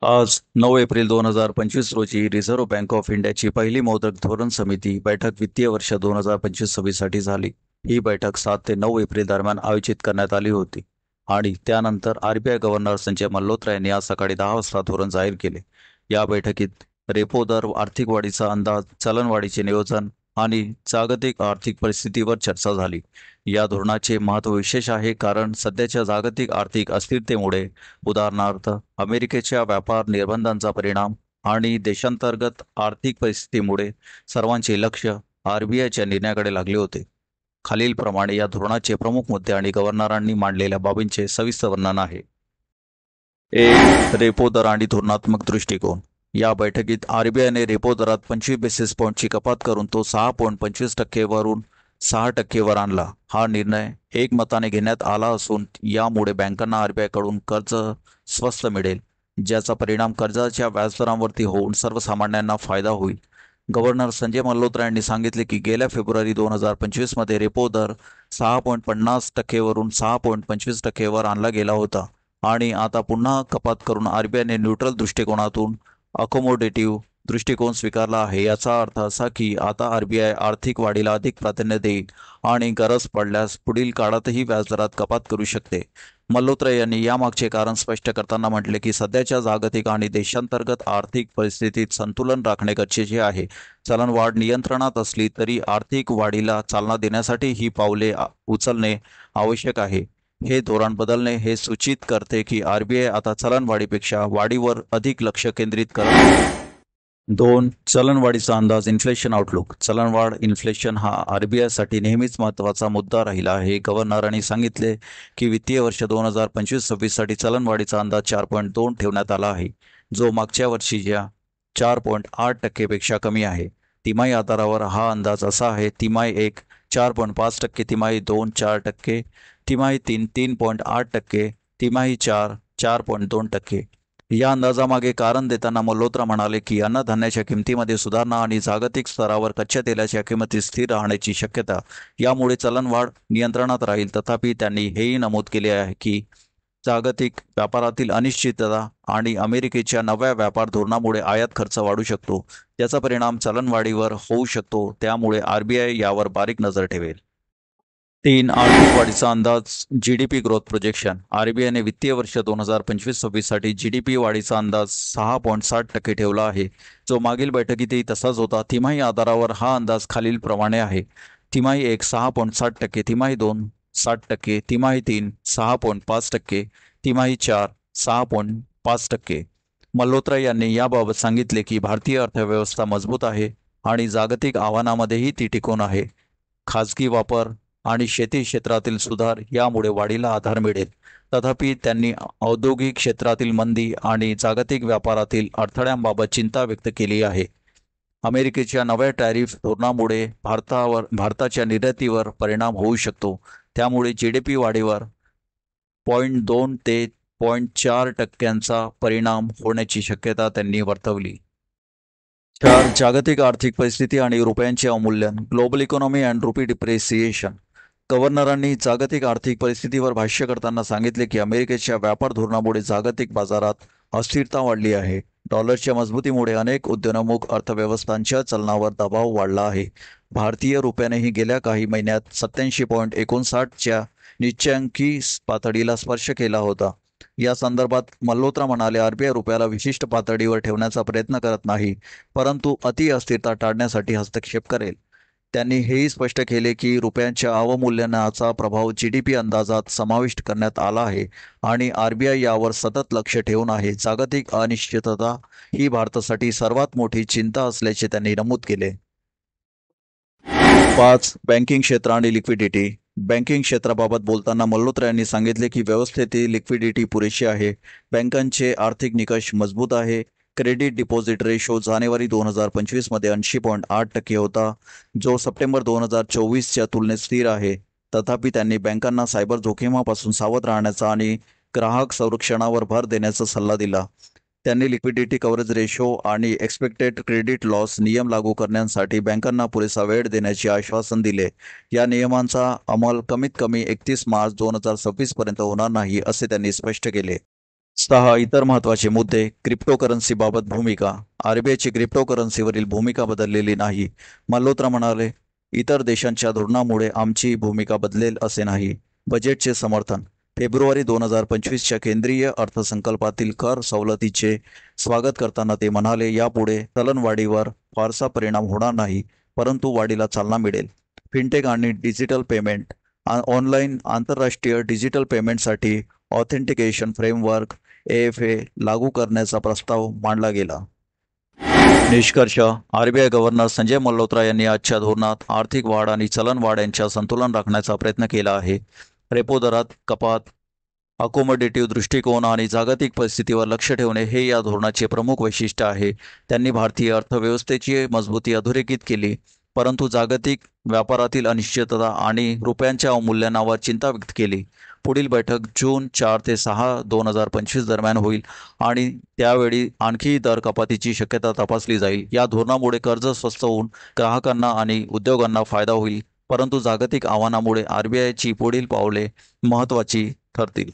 आज 9 एप्रिल 2025 रोजी reserve bank of इंडियाची पहिली मौद्रिक धोरण समिती बैठक वित्तीय वर्ष 2025-26 साठी झाली. ही बैठक 7 ते 9 एप्रिल दरम्यान आयोजित करण्यात आली होती आणि त्यानंतर आरबीआय गव्हर्नर संजय मल्होत्रा यांनी आज सकाळी 10 वाजता धोरण जाहीर केले. या बैठकीत रेपो दर, आर्थिक वाढीचा अंदाज, चलनवाढीचे नियोजन आणि जागतिक आर्थिक परिस्थितीवर चर्चा झाली. या धोरणाचे महत्त्व विशेष आहे कारण सध्याच्या जागतिक आर्थिक अस्थिरतेमुळे, उदाहरणार्थ अमेरिकेच्या व्यापार निर्बंधांचा परिणाम आणि देशांतर्गत आर्थिक परिस्थितीमुळे सर्वांचे लक्ष आरबीआयच्या निर्णयाकडे लागले होते. खालीलप्रमाणे या धोरणाचे प्रमुख मुद्दे आणि गव्हर्नरांनी मांडलेल्या बाबींचे सविस्तर वर्णन आहे. एक, रेपो दर आणि धोरणात्मक दृष्टिकोन. या बैठकीत आरबीआयने रेपो दरात 25 बेसिस पॉईंटची कपात करून तो 6.25% वरून 6% वर आणला. हा निर्णय एकमताने घेण्यात आला असून यामुळे बँकांना आरबीआयकडून कर्ज स्वस्त मिळेल, ज्याचा परिणाम कर्जाच्या व्याजदरांवरती होऊन सर्वसामान्यांना फायदा होईल. गव्हर्नर संजय मल्होत्रा यांनी सांगितले की गेल्या फेब्रुवारी 2025 मध्ये रेपो दर 6.50% वरून 6.25% वर आणला गेला होता आणि आता पुन्हा कपात करून आरबीआयने न्यूट्रल दृष्टिकोनातून अकोमोडेटिव्ह दृष्टिकोन स्वीकारला आहे. याचा अर्थ असा की आता आरबीआय आर्थिक वाढीला अधिक प्राधान्य देईल आणि गरज पडल्यास पुढील काळातही व्याजदरात कपात करू शकते. मल्होत्रा यांनी यामागचे कारण स्पष्ट करताना म्हटले की सध्याच्या जागतिक आणि देशांतर्गत आर्थिक परिस्थितीत संतुलन राखणे गरजेचे आहे. चलनवाढ नियंत्रणात असली तरी आर्थिक वाढीला चालना देण्यासाठी ही पावले उचलणे आवश्यक आहे. हे धोरण बदलणे हे सूचित करते की आरबीआय आता चलनवाढीपेक्षा वाढीवर अधिक लक्ष केंद्रित करत आहे. 2. चलनवाढीचा अंदाज, इन्फ्लेशन आउटलुक. चलनवाढ, इन्फ्लेशन हा आरबीआयसाठी नेहमीच महत्त्वाचा मुद्दा राहिला आहे. गव्हर्नरांनी सांगितले की वित्तीय वर्ष 2025-26 साठी चलनवाढीचा अंदाज 4.2 ठेवण्यात आला आहे, जो मागच्या वर्षीच्या 4.8% पेक्षा कमी आहे. तिमाही आधारावर हा अंदाज असा आहे: तिमाही 1 4.5%, तिमाही 2 4%, तिमाही 3 3.8%, तिमाही 4 4.2%. या अंदाजामागे कारण देताना मल्होत्रा म्हणाले की अन्नधान्याच्या किमतीमध्ये सुधारणा आणि जागतिक स्तरावर कच्च्या तेलाच्या किंमती स्थिर राहण्याची शक्यता यामुळे चलनवाढ नियंत्रणात राहील. तथापि त्यांनी हेही नमूद केले आहे की जागतिक व्यापारातील अनिश्चितता आणि अमेरिकेच्या नव्या व्यापार धोरणामुळे आयात खर्च वाढू शकतो, ज्याचा परिणाम चलनवाढीवर होऊ शकतो. त्यामुळे आरबीआय यावर बारीक नजर ठेवेल. 3. आर्थिक वाढीचा अंदाज, जीडीपी ग्रोथ प्रोजेक्शन. आरबीआयने वित्तीय वर्ष 2025-26 साठी जीडीपी वाढीचा अंदाज 6.60% ठेवला आहे, जो मागील बैठकीतही तसाच होता. तिमाही आधारावर हा अंदाज खालीलप्रमाणे आहे: तिमाही 1 6.60%, तिमाही 2 60%, तिमाही 3 6.5%, तिमाही 4 6.5%. मल्होत्रा यांनी याबाबत सांगितले की भारतीय अर्थव्यवस्था मजबूत आहे आणि जागतिक आव्हानामध्येही ती टिकून आहे. खाजगी वापर आणि शेती क्षेत्रातील सुधार यामुळे वाढीला आधार मिळेल. तथापि त्यांनी औद्योगिक क्षेत्रातील मंदी आणि जागतिक व्यापारातील अडथळ्यांबाबत चिंता व्यक्त केली आहे. अमेरिकेच्या नव्या टॅरिफ धोरणामुळे भारताच्या निर्यातीवर परिणाम होऊ शकतो, त्यामुळे जीडीपी वाढीवर 0.2 ते 0.4% परिणाम होण्याची शक्यता त्यांनी वर्तवली. 4. जागतिक आर्थिक परिस्थिती आणि रुपयांचे अवमूल्यन, global economy and rupee depreciation. गव्हर्नरांनी जागतिक आर्थिक परिस्थितीवर भाष्य करताना सांगितले की अमेरिकेच्या व्यापार धोरणामुळे जागतिक बाजारात अस्थिरता वाढली आहे. डॉलरच्या मजबूतीमुळे अनेक उदयोन्मुख अर्थव्यवस्थांच्या चलनावर दबाव वाढला आहे. भारतीय रुपयानेही गेल्या काही महिन्यात 87.59च्या निच्चांकी पातळीला स्पर्श केला होता. या संदर्भात मल्होत्रा म्हणाले, आरबीआय रुपयाला विशिष्ट पातळीवर ठेवण्याचा प्रयत्न करत नाही, परंतु अति अस्थिरता टाळण्यासाठी हस्तक्षेप करेल. त्यांनी हेही स्पष्ट केले की रुपयांच्या अवमूल्यनाचा प्रभाव जीडीपी अंदाजात समाविष्ट करण्यात आला आहे आणि आरबीआय यावर सतत लक्ष ठेवून आहे. जागतिक अनिश्चितता ही भारतासाठी सर्वात मोठी चिंता असल्याचे त्यांनी नमूद केले. 5. बँकिंग क्षेत्र आणि लिक्विडिटी. बँकिंग क्षेत्राबाबत बोलताना मल्होत्रा यांनी सांगितले की व्यवस्थेतील लिक्विडिटी पुरेशी आहे. बँकांचे आर्थिक निकष मजबूत आहे. क्रेडिट डिपॉझिट रेशो जानेवारी 2025 मध्ये 80.8% होता, जो सप्टेंबर 2024च्या तुलनेत स्थिर आहे. तथापि त्यांनी बँकांना सायबर जोखीमापासून सावध राहण्याचा आणि ग्राहक संरक्षणावर भर देण्याचा सल्ला दिला. त्यांनी लिक्विडिटी कव्हरेज रेशो आणि एक्सपेक्टेड क्रेडिट लॉस नियम लागू करण्यासाठी बँकांना पुरेसा वेळ देण्याचे आश्वासन दिले. या नियमांचा अंमल कमीत कमी 31 मार्च 2026 पर्यंत होणार नाही, असे त्यांनी स्पष्ट केले. 6 इतर महत्त्वाचे मुद्दे. क्रिप्टोकरन्सीबाबत भूमिका. आरबीआयची क्रिप्टोकरन्सीवरील भूमिका बदललेली नाही. मल्होत्रा म्हणाले, इतर देशांच्या धोरणामुळे आमची भूमिका बदलेल असे नाही. बजेटचे समर्थन. फेब्रुवारी 2025च्या केंद्रीय अर्थसंकल्पातील कर सवलतीचे स्वागत करताना ते म्हणाले, यापुढे चलनवाढीवर फारसा परिणाम होणार नाही, परंतु वाढीला चालना मिळेल. फिनटेक आणि डिजिटल पेमेंट. ऑनलाईन आंतरराष्ट्रीय डिजिटल पेमेंटसाठी ऑथेंटिकेशन फ्रेमवर्क AFA लागू करण्याचा प्रस्ताव मांडला गेला. निष्कर्ष. आरबीआय गव्हर्नर संजय मल्होत्रा यांनी आजच्या धोरणात आर्थिक वाढ आणि चलन वाढ यांच्या संतुलन राखण्याचा प्रयत्न केला आहे. रेपो दरात कपात, अकोमोडेटिव्ह दृष्टिकोन आणि जागतिक परिस्थितीवर लक्ष ठेवणे हे या धोरणाचे प्रमुख वैशिष्ट्य आहे. त्यांनी भारतीय अर्थव्यवस्थेची मजबूती अधोरेखित केली, परंतु जागतिक व्यापारातील अनिश्चितता आणि रुपयांच्या अवमूल्यनावर चिंता व्यक्त केली. पुढील बैठक जून 4 ते 6, 2025 दरम्यान होईल आणि त्यावेळी आणखी दर कपातीची शक्यता तपासली जाईल. या धोरणामुळे कर्ज स्वस्त होऊन ग्राहकांना आणि उद्योगांना फायदा होईल, परंतु जागतिक आव्हानामुळे आरबीआयची पुढील पावले महत्त्वाची ठरतील.